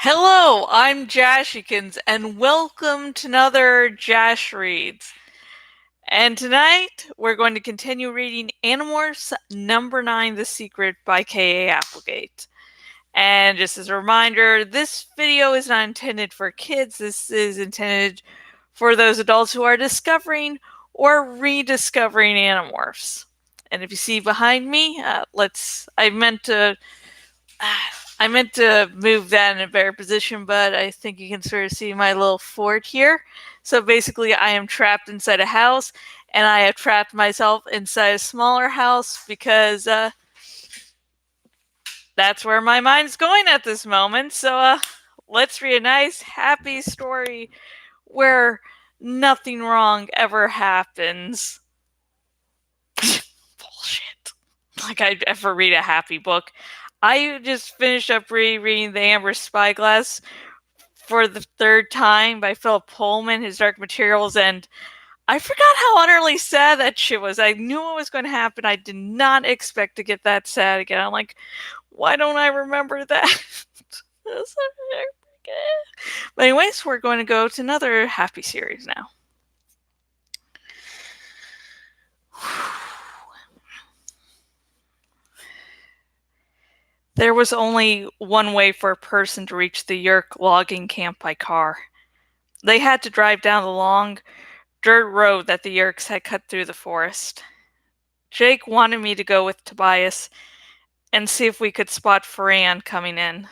Hello, I'm Jashikins, and welcome to another Jash Reads. And tonight, we're going to continue reading Animorphs number 9, The Secret by K.A. Applegate. And just as a reminder, this video is not intended for kids. This is intended for those adults who are discovering or rediscovering Animorphs. And if you see behind me, I meant to move that in a better position, but I think you can sort of see my little fort here. So basically, I am trapped inside a house, and I have trapped myself inside a smaller house because that's where my mind's going at this moment. So let's read a nice, happy story where nothing wrong ever happens. Bullshit. Like I'd ever read a happy book. I just finished up rereading The Amber Spyglass for the third time by Philip Pullman, his Dark Materials, and I forgot how utterly sad that shit was. I knew what was going to happen. I did not expect to get that sad again. I'm like, why don't I remember that? But anyways, we're going to go to another happy series now. There was only one way for a person to reach the Yerk logging camp by car. They had to drive down the long dirt road that the Yerks had cut through the forest. Jake wanted me to go with Tobias and see if we could spot Ferran coming in.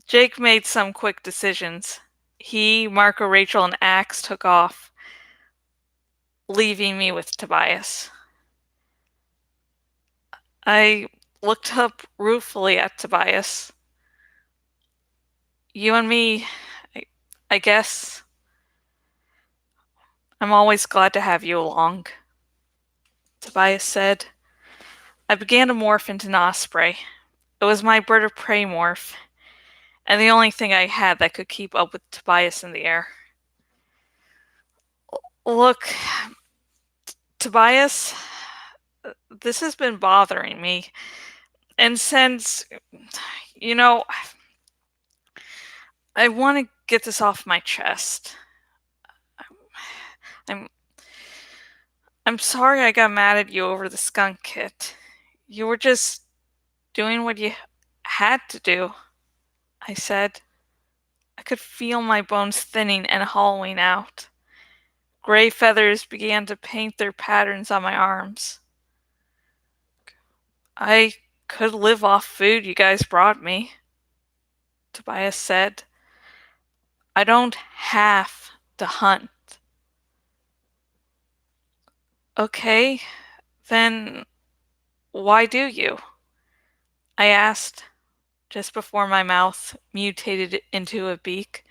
Jake made some quick decisions. He, Marco, Rachel, and Axe took off, leaving me with Tobias. I looked up ruefully at Tobias. You and me, I guess. I'm always glad to have you along, Tobias said. I began to morph into an osprey. It was my bird of prey morph, and the only thing I had that could keep up with Tobias in the air. Look, Tobias, this has been bothering me. And since, you know, I want to get this off my chest. I'm I'm sorry I got mad at you over the skunk kit. You were just doing what you had to do, I said. I could feel my bones thinning and hollowing out. Gray feathers began to paint their patterns on my arms. I could live off food you guys brought me, Tobias said. I don't have to hunt. Okay, then why do you? I asked, just before my mouth mutated into a beak.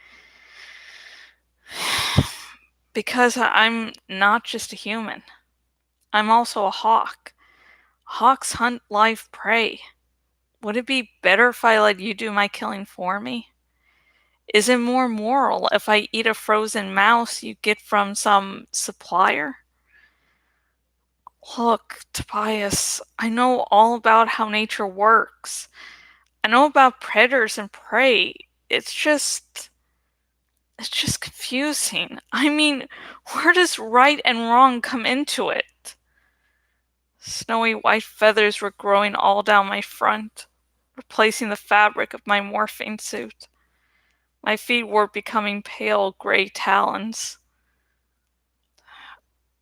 Because I'm not just a human. I'm also a hawk. Hawks hunt live prey. Would it be better if I let you do my killing for me? Is it more moral if I eat a frozen mouse you get from some supplier? Look, Tobias, I know all about how nature works. I know about predators and prey. It's just confusing. I mean, where does right and wrong come into it? Snowy white feathers were growing all down my front, replacing the fabric of my morphine suit. My feet were becoming pale gray talons.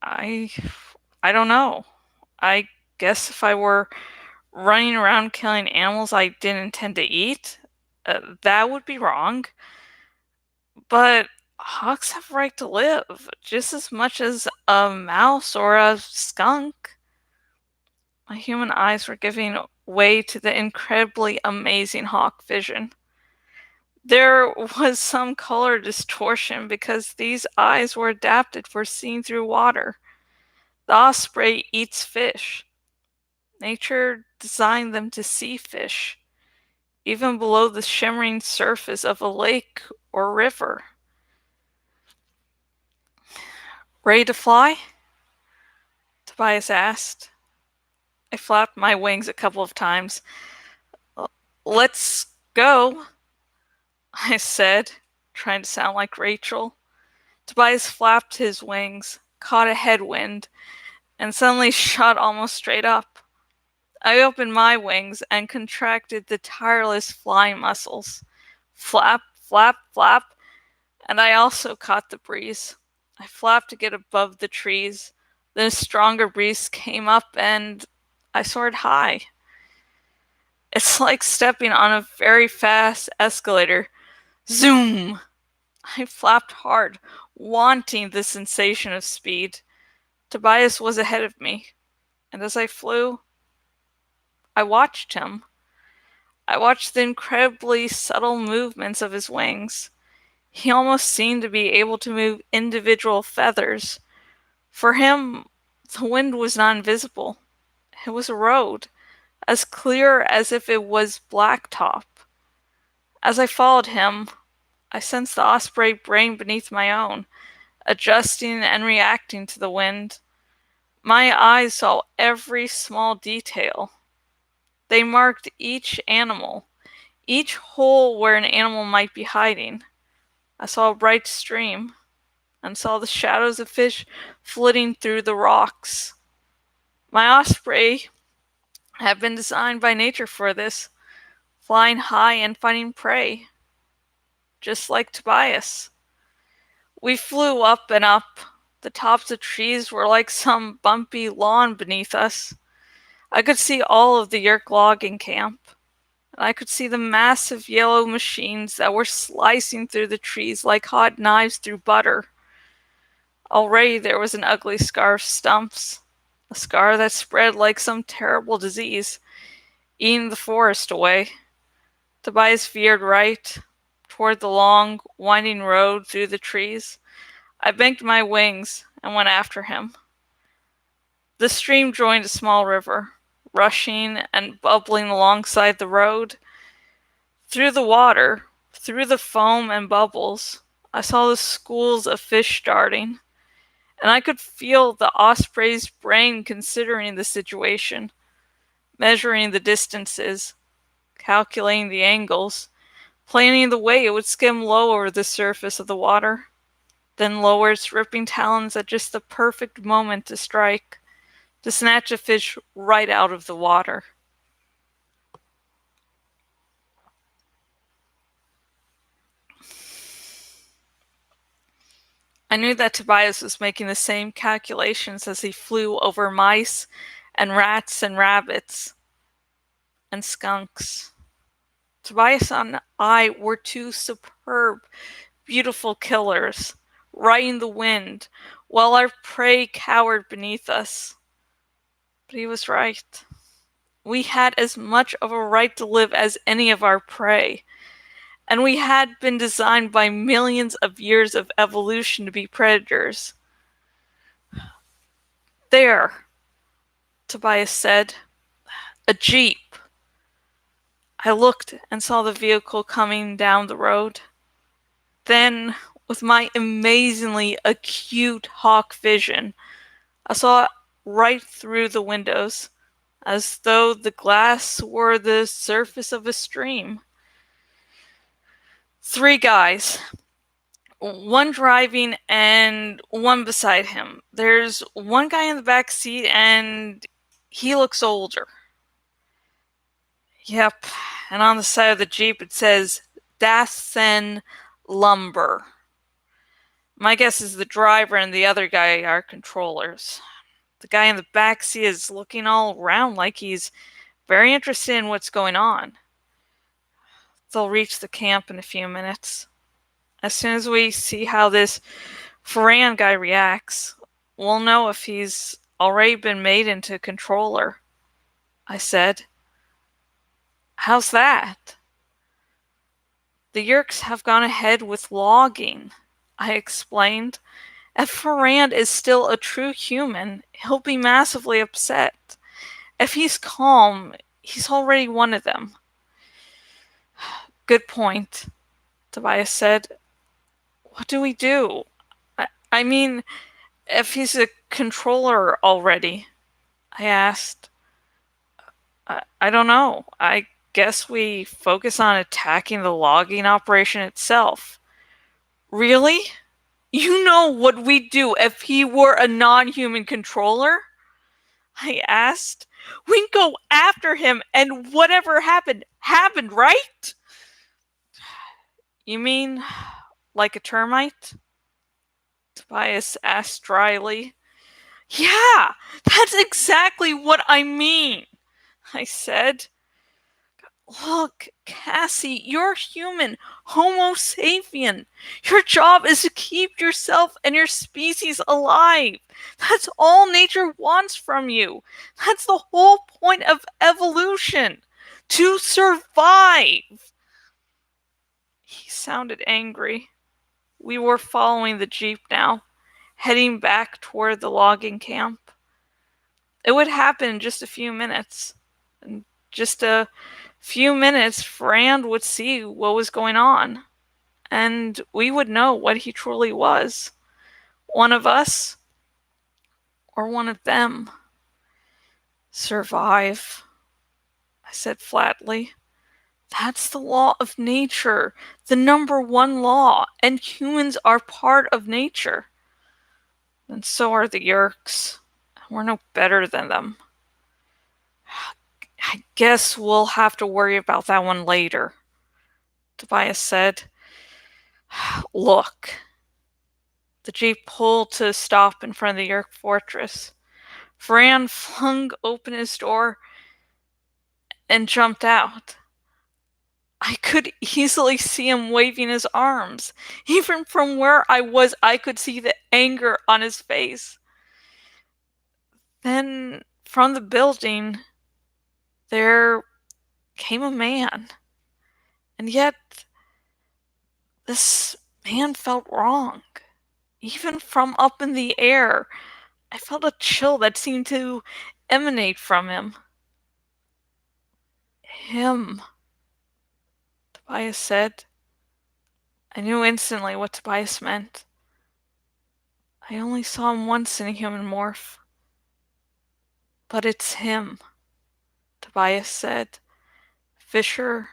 I don't know. I guess if I were running around killing animals I didn't intend to eat, that would be wrong. But hawks have a right to live, just as much as a mouse or a skunk. My human eyes were giving way to the incredibly amazing hawk vision. There was some color distortion because these eyes were adapted for seeing through water. The osprey eats fish. Nature designed them to see fish, even below the shimmering surface of a lake or river. Ready to fly? Tobias asked. I flapped my wings a couple of times. Let's go, I said, trying to sound like Rachel. Tobias flapped his wings, caught a headwind, and suddenly shot almost straight up. I opened my wings and contracted the tireless flying muscles. Flap, flap, flap, and I also caught the breeze. I flapped to get above the trees. Then a stronger breeze came up and I soared high. It's like stepping on a very fast escalator. Zoom! I flapped hard, wanting the sensation of speed. Tobias was ahead of me, and as I flew, I watched him. I watched the incredibly subtle movements of his wings. He almost seemed to be able to move individual feathers. For him, the wind was not invisible. It was a road, as clear as if it was blacktop. As I followed him, I sensed the osprey brain beneath my own, adjusting and reacting to the wind. My eyes saw every small detail. They marked each animal, each hole where an animal might be hiding. I saw a bright stream and saw the shadows of fish flitting through the rocks. My osprey had been designed by nature for this, flying high and finding prey, just like Tobias. We flew up and up. The tops of trees were like some bumpy lawn beneath us. I could see all of the Yerk logging camp, and I could see the massive yellow machines that were slicing through the trees like hot knives through butter. Already there was an ugly scar of stumps, a scar that spread like some terrible disease, eating the forest away. Tobias veered right, toward the long, winding road through the trees. I banked my wings and went after him. The stream joined a small river, rushing and bubbling alongside the road. Through the water, through the foam and bubbles, I saw the schools of fish darting, and I could feel the osprey's brain considering the situation, measuring the distances, calculating the angles, planning the way it would skim low over the surface of the water, then lower its ripping talons at just the perfect moment to strike, to snatch a fish right out of the water. I knew that Tobias was making the same calculations as he flew over mice and rats and rabbits and skunks. Tobias and I were two superb, beautiful killers, riding the wind, while our prey cowered beneath us. But he was right. We had as much of a right to live as any of our prey, and we had been designed by millions of years of evolution to be predators. There, Tobias said. A jeep. I looked and saw the vehicle coming down the road. Then, with my amazingly acute hawk vision, I saw right through the windows, as though the glass were the surface of a stream. 3 guys, one driving and one beside him. There's one guy in the back seat and he looks older. Yep, and on the side of the Jeep it says Dasen Lumber. My guess is the driver and the other guy are controllers. The guy in the back seat is looking all around like he's very interested in what's going on. They'll reach the camp in a few minutes. As soon as we see how this Ferran guy reacts, we'll know if he's already been made into a controller, I said. How's that? The Yerks have gone ahead with logging, I explained. If Ferrand is still a true human, he'll be massively upset. If he's calm, he's already one of them. Good point, Tobias said. What do we do? I mean, if he's a controller already, I asked. I don't know. I guess we focus on attacking the logging operation itself. Really? You know what we'd do if he were a non-human controller? I asked. We'd go after him and whatever happened, happened, right? You mean like a termite? Tobias asked dryly. Yeah, that's exactly what I mean, I said. Look, Cassie, you're human, Homo sapien. Your job is to keep yourself and your species alive. That's all nature wants from you. That's the whole point of evolution. To survive. He sounded angry. We were following the jeep now, heading back toward the logging camp. It would happen in just a few minutes. In just a few minutes, Frand would see what was going on, and we would know what he truly was. One of us, or one of them. Survive, I said flatly. That's the law of nature, the number one law, and humans are part of nature. And so are the Yeerks. We're no better than them. I guess we'll have to worry about that one later, Tobias said. Look. The jeep pulled to a stop in front of the Yeerk fortress. Fran flung open his door and jumped out. I could easily see him waving his arms. Even from where I was, I could see the anger on his face. Then, from the building, there came a man. And yet, this man felt wrong. Even from up in the air, I felt a chill that seemed to emanate from him. Him, Tobias said. I knew instantly what Tobias meant. I only saw him once in a human morph. But it's him, Tobias said. Fisher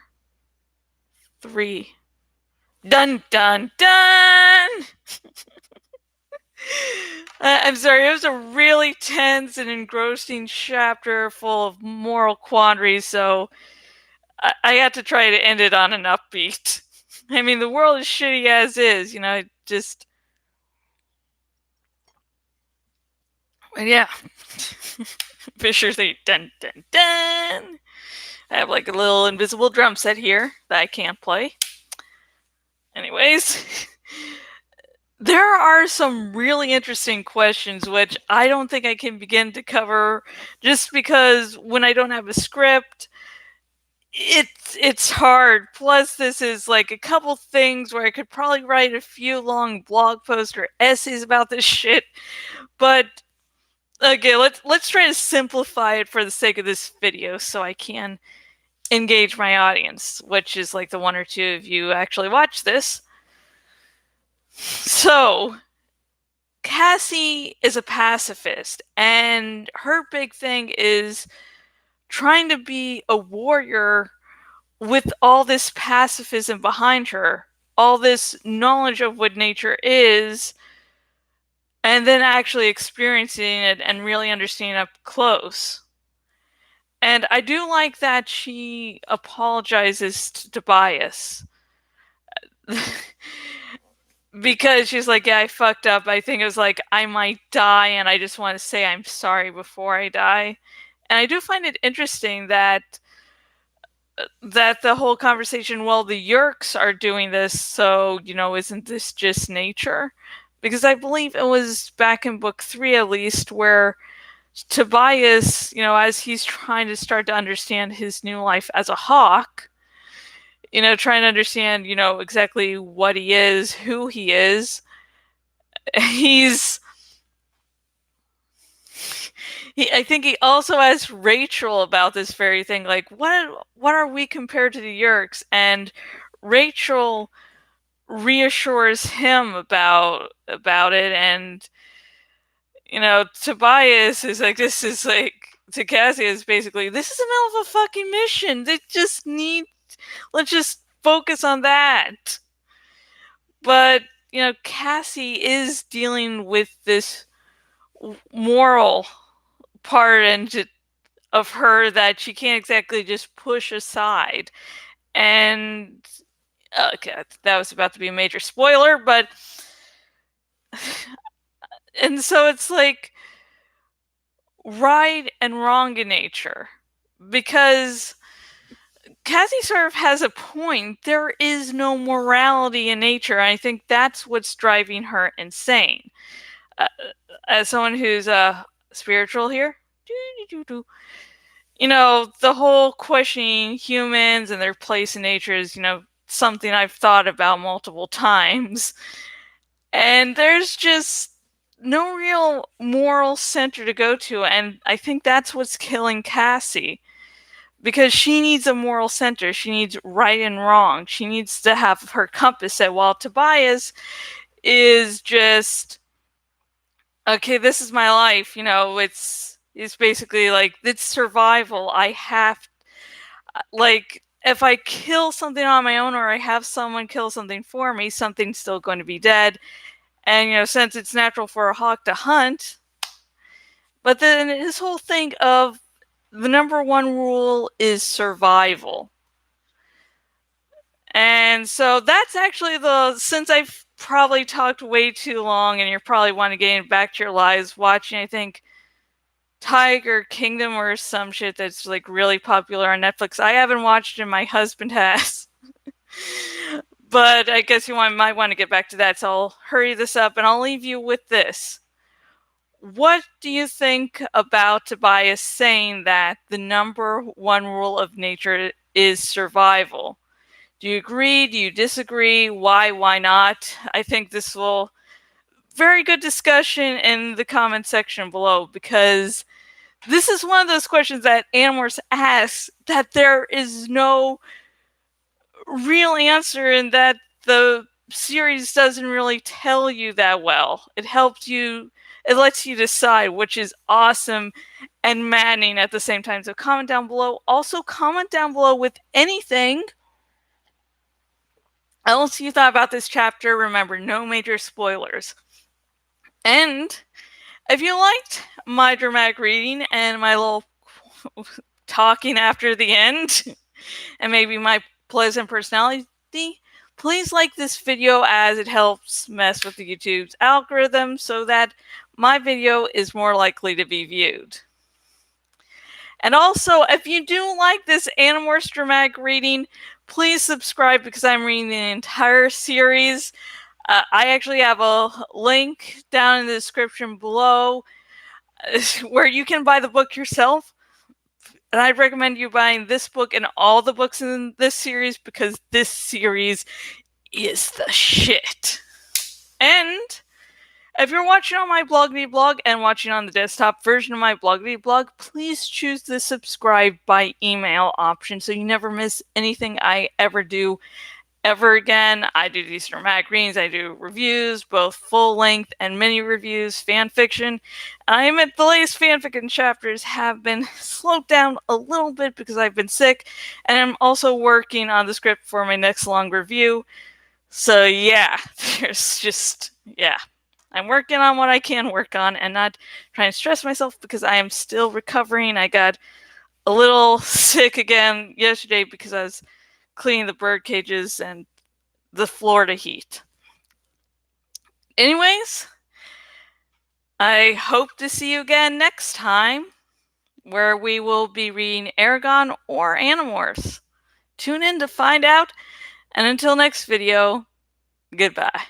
3. Dun dun dun! I'm sorry, it was a really tense and engrossing chapter full of moral quandaries, so I had to try to end it on an upbeat. I mean, the world is shitty as is, just... But yeah. Fisher 3, dun dun dun! I have like a little invisible drum set here that I can't play. Anyways, there are some really interesting questions which I don't think I can begin to cover just because when I don't have a script, it's hard. Plus, this is like a couple things where I could probably write a few long blog posts or essays about this shit. But okay, let's try to simplify it for the sake of this video so I can engage my audience, which is like the one or two of you actually watch this. So, Cassie is a pacifist, and her big thing is trying to be a warrior with all this pacifism behind her, all this knowledge of what nature is, and then actually experiencing it and really understanding up close. And I do like that she apologizes to Tobias. Because she's like, yeah, I fucked up. I think it was like, I might die, and I just want to say I'm sorry before I die. And I do find it interesting that the whole conversation, well, the Yeerks are doing this, so, isn't this just nature? Because I believe it was back in book 3, at least, where Tobias, as he's trying to start to understand his new life as a hawk, trying to understand, exactly what he is, who he is, I think he also asked Rachel about this very thing, like, what are we compared to the Yeerks? And Rachel reassures him about it, and Tobias is like, this is like to Cassie is basically, this is a hell of a fucking mission. Let's just focus on that. But, Cassie is dealing with this moral part of her that she can't exactly just push aside. And, okay, that was about to be a major spoiler, but, and so it's like, right and wrong in nature. Because Cassie sort of has a point. There is no morality in nature. I think that's what's driving her insane. As someone who's spiritual here, the whole questioning humans and their place in nature is, something I've thought about multiple times. And there's just no real moral center to go to. And I think that's what's killing Cassie. Because she needs a moral center. She needs right and wrong. She needs to have her compass set, while Tobias is just, okay, this is my life. It's basically like, it's survival. I have, like, if I kill something on my own, or I have someone kill something for me, something's still going to be dead. And, since it's natural for a hawk to hunt, but then his whole thing of, the number one rule is survival. And so that's actually since I've probably talked way too long and you're probably wanting to get back to your lives watching, I think, Tiger Kingdom or some shit that's like really popular on Netflix. I haven't watched it, my husband has. But I guess you might want to get back to that, so I'll hurry this up and I'll leave you with this. What do you think about Tobias saying that the number one rule of nature is survival? Do you agree? Do you disagree? Why not? I think this will very good discussion in the comment section below, because this is one of those questions that Animorphs asks that there is no real answer, and that the series doesn't really tell you that well. It lets you decide, which is awesome and maddening at the same time. So comment down below. Also comment down below with anything else you thought about this chapter. Remember, no major spoilers. And if you liked my dramatic reading and my little talking after the end, and maybe my pleasant personality, please like this video, as it helps mess with the YouTube's algorithm so that my video is more likely to be viewed. And also, if you do like this Animorphs dramatic reading, please subscribe, because I'm reading the entire series. I actually have a link down in the description below where you can buy the book yourself. And I'd recommend you buying this book and all the books in this series, because this series is the shit. And if you're watching on my blog and watching on the desktop version of my blog, please choose the subscribe by email option so you never miss anything I ever do ever again. I do these dramatic readings, I do reviews, both full length and mini reviews, fan fiction. I admit the latest fanfiction chapters have been slowed down a little bit because I've been sick, and I'm also working on the script for my next long review. So yeah, I'm working on what I can work on and not trying to stress myself, because I am still recovering. I got a little sick again yesterday because I was cleaning the bird cages and the Florida heat. Anyways, I hope to see you again next time, where we will be reading Aragon or Animorphs. Tune in to find out, and until next video, goodbye.